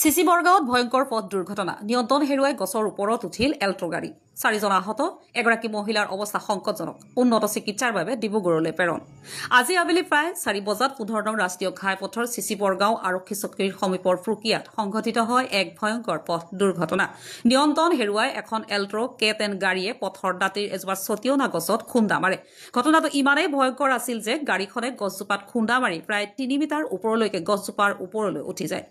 CC বৰগাঁৱত ভয়ংকৰ পথ দুৰ্ঘটনা নিয়ন্ত্ৰণ হেৰুৱাই গছৰ ওপৰত উঠিল এল্ট্ৰ গাড়ী 4জন আহত এগৰাকী মহিলাৰ অৱস্থা সংকটজনক উন্নত চিকিৎসাৰ বাবে ডিব্ৰুগড়লৈ প্ৰেৰণ আজি আবেলি প্ৰায় 4 বজাত 15 নং ৰাষ্ট্ৰীয় ঘাইপথৰ চিচি বৰগাঁও আৰক্ষী চকীৰ সমীপৰ প্ৰক্ৰিয়াত সংঘটিত হয় এক ভয়ংকৰ পথ দুৰ্ঘটনা নিয়ন্ত্ৰণ হেৰুৱাই এখন এল্ট্ৰ K10 গাড়ীয়ে পথৰ দাঁতিৰ এজোপা ছটিয়না গছত খুন্দা মাৰে ঘটনাটো ইমানেই ভয়ংকৰ আছিল যে গাড়ীখনে গছজোপাত খুন্দা মাৰি প্ৰায় 3 মিটাৰ ওপৰলৈকে গছজোপাৰ ওপৰলৈ উঠি যায়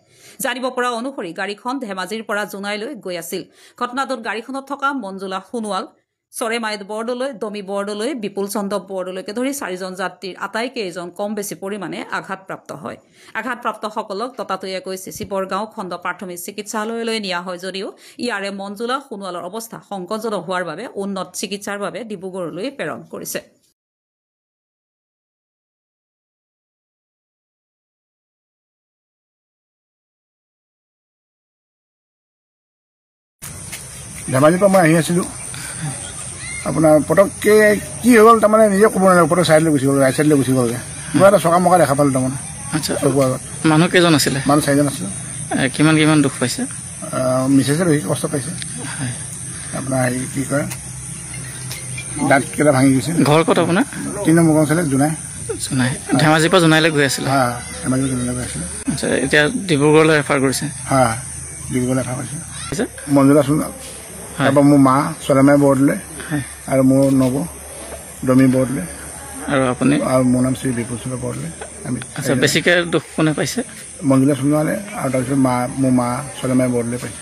জানিব পৰা অনুসৰি গাড়ীখন ধেমাজিৰ পৰা জুনাইলৈ গৈ আছিল ঘটনাটোত গাড়ীখনত থকা মঞ্জুলা সোণোৱাল সৰেমাইদ বৰদলৈ দমি বৰদলৈ বিপুল চন্দ্ৰ বৰদলৈকে ধৰি 4জন যাত্ৰীৰ আটাইকেইজন কম বেছি পৰিমাণে আঘাতপ্ৰাপ্ত হয় আঘাতপ্ৰাপ্তসকলক ততাতৈয়াকৈ চিচি বৰগাঁও খণ্ড প্ৰাথমিক চিকিৎসালয়লৈ নিয়া হয় যদিও ইয়াৰে মঞ্জুলা সোণোৱালৰ অৱস্থা সংকটজনক হোৱাৰ বাবে উন্নত চিকিৎসাৰ বাবে ডিব্ৰুগড়লৈ প্ৰেৰণ কৰিছে ধেমাজিৰ পৰা মই আহি আছিলোঁ আপোনাৰ পটককৈ কি হৈ গ'ল তাৰমানে নিজে ক'ব নালাগে পটক চাইডলৈ গুচি গ'ল ৰাইট চাইডলৈ গুচি গ'লগৈ মই এটা চকা মকা দেখা পালোঁ তাৰমানে আচ্ছা মানুহ কেইজন আছিলে মানুহ 4জন আছিলোঁ কিমান দুখ পাইছে মিছেছে বেছি কষ্ট পাইছে আপোনাৰ হেৰি কি কয় দাঁতকেইটা ভাঙি গৈছে ঘৰ ক'ত আপোনাৰ 3 নম্বৰ আছিলে জোনাই ধেমাজিৰ পৰা জোনাইলৈ গৈ আছিলে ধেমাজিৰ পৰা জোনাইলৈ গৈ আছিলে আচ্ছা এতিয়া ডিব্ৰুগড়লৈ ৰেফাৰ কৰিছে ডিব্ৰুগড়লৈ ৰেফাৰ কৰিছে মঞ্জুলা সোণোৱাল তাৰপৰা মোৰ মা চলেমাই বৰদলৈ আৰু মোৰ নব দমি বৰদলৈ আৰু আপুনি আৰু মোৰ নাম শ্ৰী বিপুল চন্দ্ৰ বৰদলৈ আমি আচ্ছা বেছিকৈ দুখ কোনে পাইছে মঞ্জুলা সোণোৱালে আৰু তাৰপিছত মোৰ মা চলেমাই বৰদলৈ পাইছে